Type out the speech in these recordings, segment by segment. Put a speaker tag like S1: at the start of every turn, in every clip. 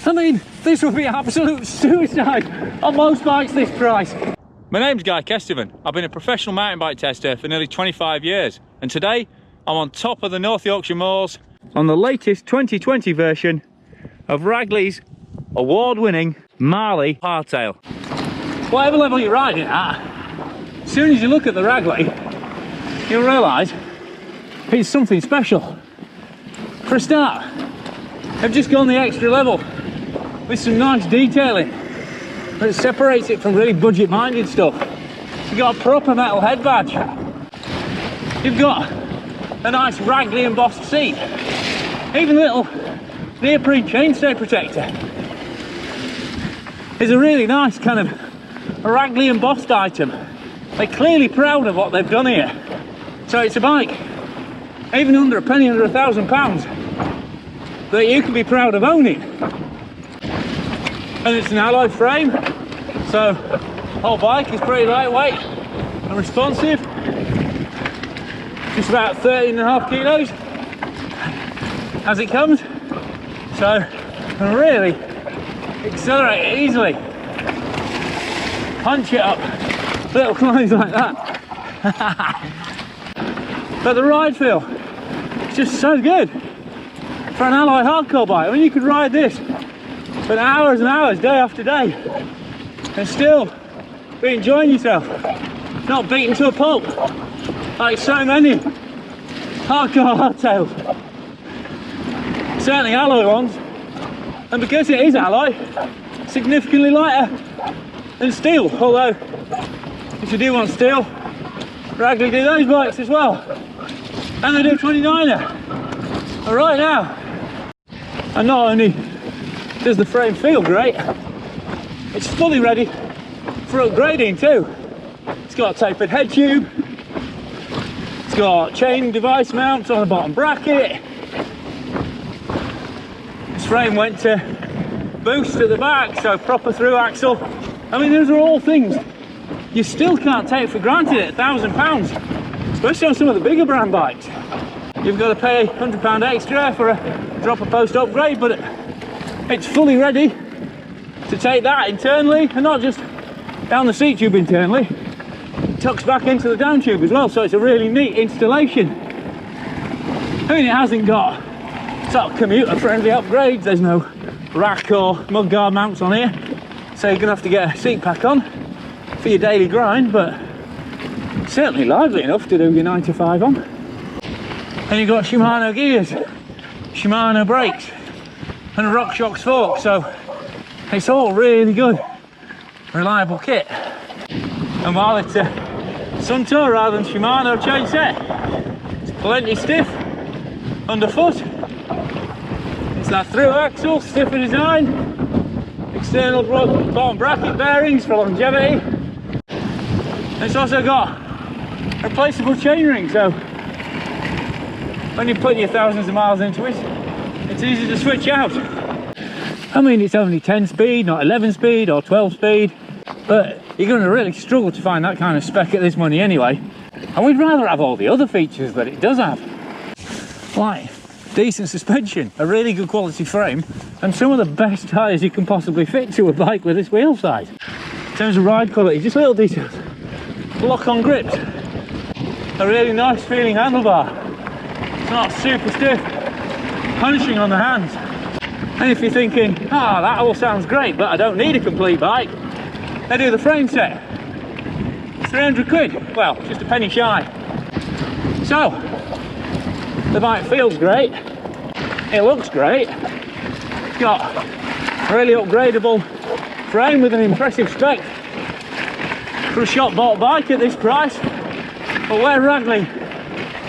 S1: I mean, this would be absolute suicide on most bikes this price. My name's GuyKesTV. I've been a professional mountain bike tester for nearly 25 years, and today I'm on top of the North Yorkshire moors on the latest 2020 version of Ragley's award-winning Marley hardtail. Whatever level you're riding at, as soon as you look at the Ragley, you'll realise it's something special. For a start, I've just gone the extra level with some nice detailing that separates it from really budget-minded stuff. You've got a proper metal head badge. You've got a nice Ragley embossed seat. Even a little neoprene chainstay protector. It's a really nice kind of Ragley embossed item. They're clearly proud of what they've done here. So it's a bike, even under a penny, under £1,000, that you can be proud of owning. And it's an alloy frame, so the whole bike is pretty lightweight and responsive. Just about 13.5 kilos as it comes, so you can really accelerate it easily. Punch it up, little climbs like that. But the ride feel is just so good for an alloy hardcore bike. I mean, you could ride this for hours and hours, day after day, and still be enjoying yourself, not beaten to a pulp like so many hardcore hardtails, certainly alloy ones. And because it is alloy, significantly lighter than steel, although if you do want steel, Ragley do those bikes as well, and they do 29er. But right now, and not only does the frame feel great, it's fully ready for upgrading too. It's got a tapered head tube, it's got chain device mounts on the bottom bracket, this frame went to boost at the back, so proper through axle. I mean, those are all things you still can't take for granted at £1,000, especially on some of the bigger brand bikes. You've got to pay £100 extra for a drop a post upgrade, but it's fully ready to take that internally, and not just down the seat tube internally, it tucks back into the down tube as well, so it's a really neat installation. I mean, it hasn't got sort of commuter friendly upgrades, there's no rack or mudguard mounts on here, so you're gonna have to get a seat pack on for your daily grind, but certainly lively enough to do your 9 to 5 on. And you've got Shimano gears, Shimano brakes, and a RockShox fork, so it's all really good, reliable kit. And while it's a Suntour rather than Shimano chain set, it's plenty stiff underfoot. It's that through axle, stiffer design, external bottom bracket bearings for longevity. And it's also got replaceable chainring, so when you're putting your thousands of miles into it, it's easy to switch out. I mean, it's only 10 speed, not 11 speed or 12 speed, but you're going to really struggle to find that kind of spec at this money anyway. And we'd rather have all the other features that it does have, like decent suspension, a really good quality frame, and some of the best tyres you can possibly fit to a bike with this wheel size. In terms of ride quality, just little details. Lock-on grips, a really nice feeling handlebar. It's not super stiff, punching on the hands. And if you're thinking, that all sounds great, but I don't need a complete bike, they do the frame set. It's 300 quid, well, just a penny shy. So, the bike feels great, it looks great, it's got a really upgradable frame with an impressive spec for a shop bought bike at this price. But where Ragley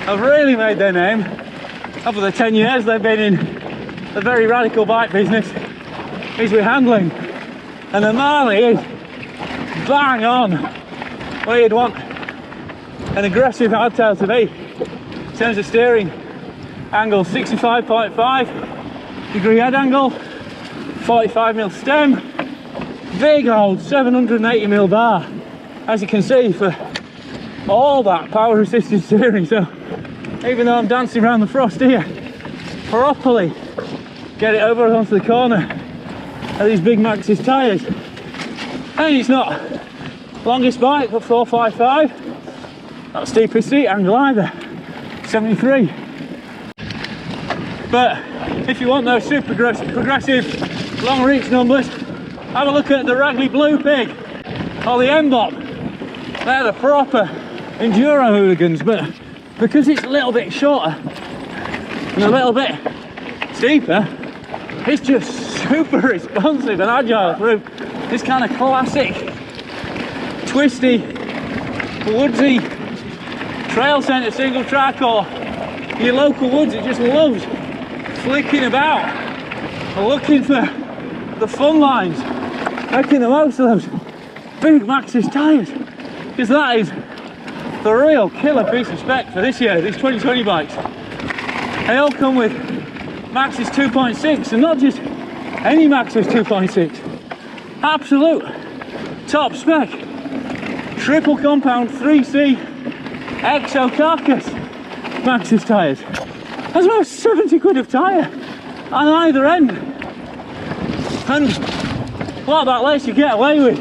S1: have really made their name over the 10 years they've been in the very radical bike business is with handling, and the Marley is bang on where you'd want an aggressive hardtail to be. In terms of steering angle, 65.5 degree head angle, 45mm stem, big old 780mm bar, as you can see, for all that power assisted steering. So even though I'm dancing around the frost here, properly get it over onto the corner are these big Maxxis tyres. And it's not longest bike, but 455. Not steepest seat angle either, 73. But if you want those super progressive long reach numbers, have a look at the Ragley Blue Pig or the Embossed. They're the proper Enduro hooligans, but because it's a little bit shorter and a little bit steeper, it's just super responsive and agile through this kind of classic twisty, woodsy trail centre single track, or your local woods. It just loves flicking about, looking for the fun lines, making the most of those big Maxxis tyres, because that is the real killer piece of spec for this year, these 2020 bikes. They all come with Maxxis 2.6, and not just any Maxxis 2.6, absolute top spec, triple compound 3C exo carcass Maxxis tyres. That's about 70 quid of tyre on either end. And what that lets you get away with,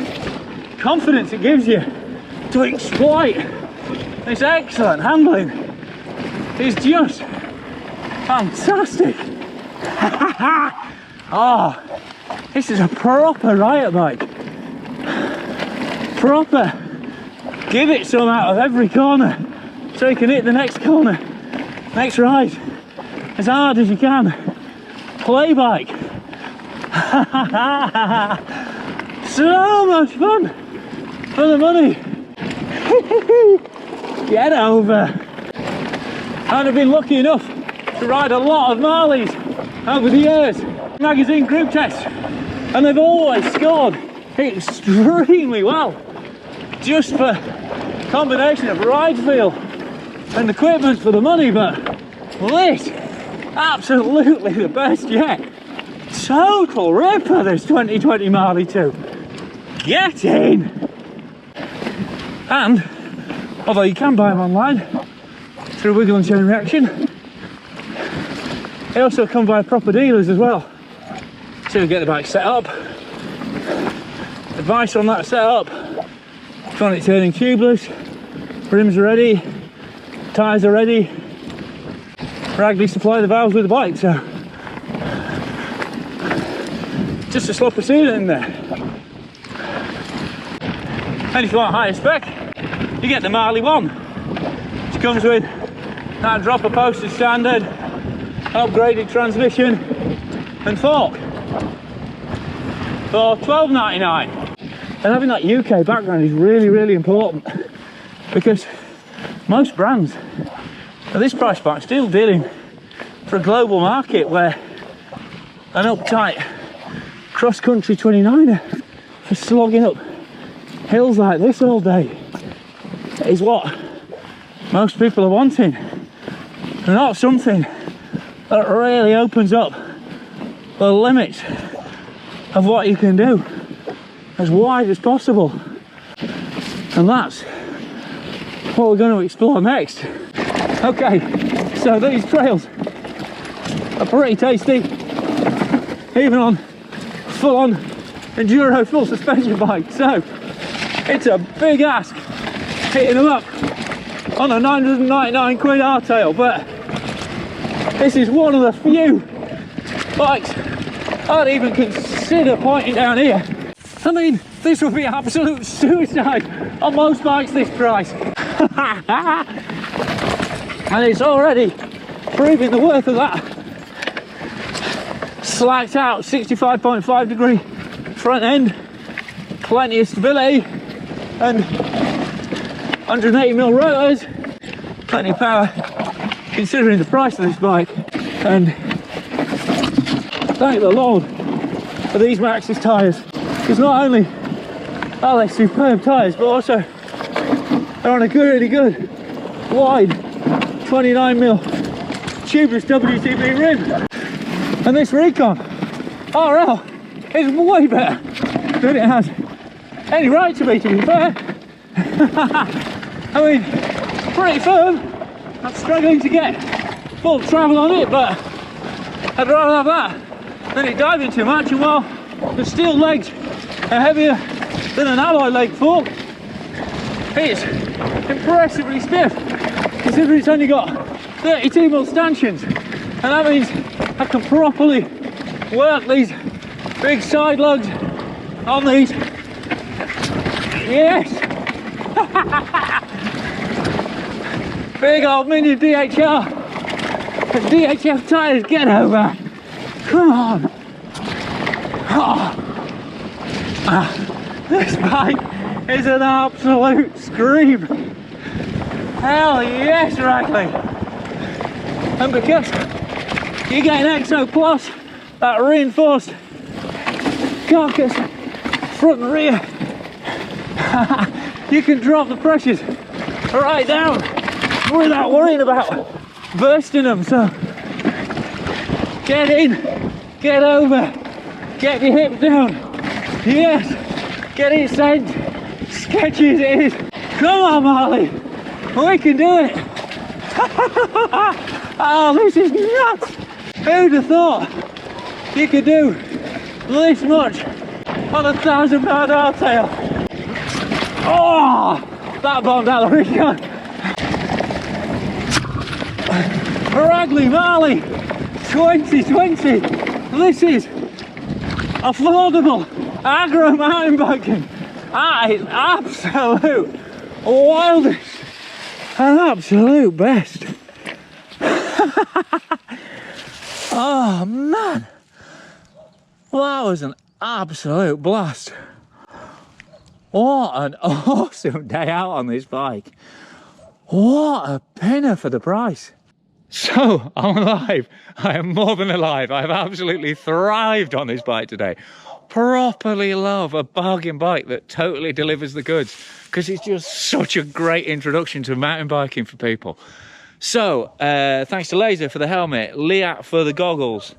S1: confidence it gives you to exploit this excellent handling, is just fantastic. Oh, this is a proper riot bike. Proper. Give it some out of every corner so you can hit the next corner, next ride, as hard as you can. Play bike. So much fun for the money. Get over. And I've been lucky enough to ride a lot of Marleys over the years, magazine group tests, and they've always scored extremely well, just for combination of ride feel and equipment for the money. But this, absolutely the best yet. Total ripper, this 2020 Marley 2. Get in! And although you can buy them online through Wiggle and Chain Reaction, they also come via proper dealers as well. So you get the bike set up. Advice on that setup: if you want it turning tubeless, rims are ready, tyres are ready. Ragley supply the valves with the bike, so just a slot of sealant in there. And if you want higher spec, you get the Marley 1, which comes with that dropper posted standard, upgraded transmission and fork for $12.99. And having that UK background is really, really important, because most brands at this price point are still dealing for a global market where an uptight cross-country 29er for slogging up hills like this all day is what most people are wanting, and not something that really opens up the limits of what you can do as wide as possible. And that's what we're going to explore next. Okay, so these trails are pretty tasty, even on full-on Enduro full suspension bike. So it's a big ask hitting them up on a 999 quid hardtail, but this is one of the few bikes I'd even consider pointing down here. I mean, this would be absolute suicide on most bikes this price. And it's already proving the worth of that. Slacked out 65.5 degree front end, plenty of stability, and 180mm rotors, plenty of power considering the price of this bike. And thank the Lord for these Maxxis tyres, because not only are they superb tyres, but also they're on a really good wide 29mm tubeless WTB rim. And this Recon RL is way better than it has any right to be fair. I mean, pretty firm. I'm struggling to get full travel on it, but I'd rather have that than it diving too much. And while The steel legs are heavier than an alloy leg fork. It's impressively stiff, considering it's only got 32mm stanchions, and that means I can properly work these big side lugs on these. Yes! Big old mini DHR and DHF tyres, get over! Come on! Oh. This bike is an absolute scream! Hell yes, Ragley! And because you get an Exo Plus, that reinforced carcass front and rear, you can drop the pressures right down without worrying about bursting them. So get in, get over, get your hips down. Yes, get it sent. Sketchy as it is. Come on, Marley, we can do it. Oh, this is nuts. Who'd have thought you could do this much on a 1,000-pound hardtail? Oh, that bombed out the recon. Ragley Marley 2020. This is affordable agro mountain biking. That is absolute wildest and absolute best. Oh man, well, that was an absolute blast. What an awesome day out on this bike. What a pinner for the price. So, I'm alive. I am more than alive. I have absolutely thrived on this bike today. Properly love a bargain bike that totally delivers the goods, because it's just such a great introduction to mountain biking for people. So, thanks to Lazer for the helmet, Leatt for the goggles,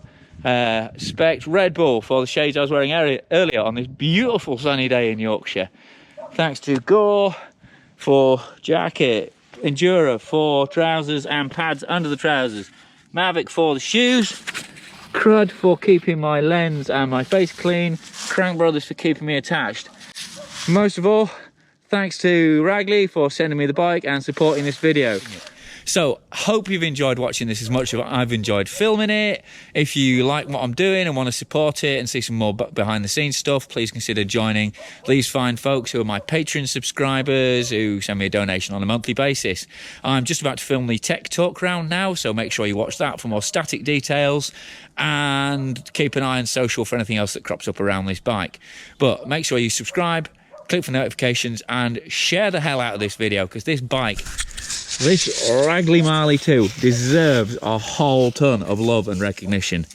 S1: Spect, Red Bull for the shades I was wearing earlier on this beautiful sunny day in Yorkshire. Thanks to Gore for jacket, Endura for trousers and pads under the trousers, Mavic for the shoes, Crud for keeping my lens and my face clean, Crank Brothers for keeping me attached. Most of all, thanks to Ragley for sending me the bike and supporting this video. So, hope you've enjoyed watching this as much as I've enjoyed filming it. If you like what I'm doing and want to support it and see some more behind the scenes stuff, please consider joining these fine folks who are my Patreon subscribers who send me a donation on a monthly basis. I'm just about to film the Tech Talk round now, so make sure you watch that for more static details, and keep an eye on social for anything else that crops up around this bike. But make sure you subscribe, click for notifications, and share the hell out of this video, because this bike, this Ragley Marley 2, deserves a whole ton of love and recognition.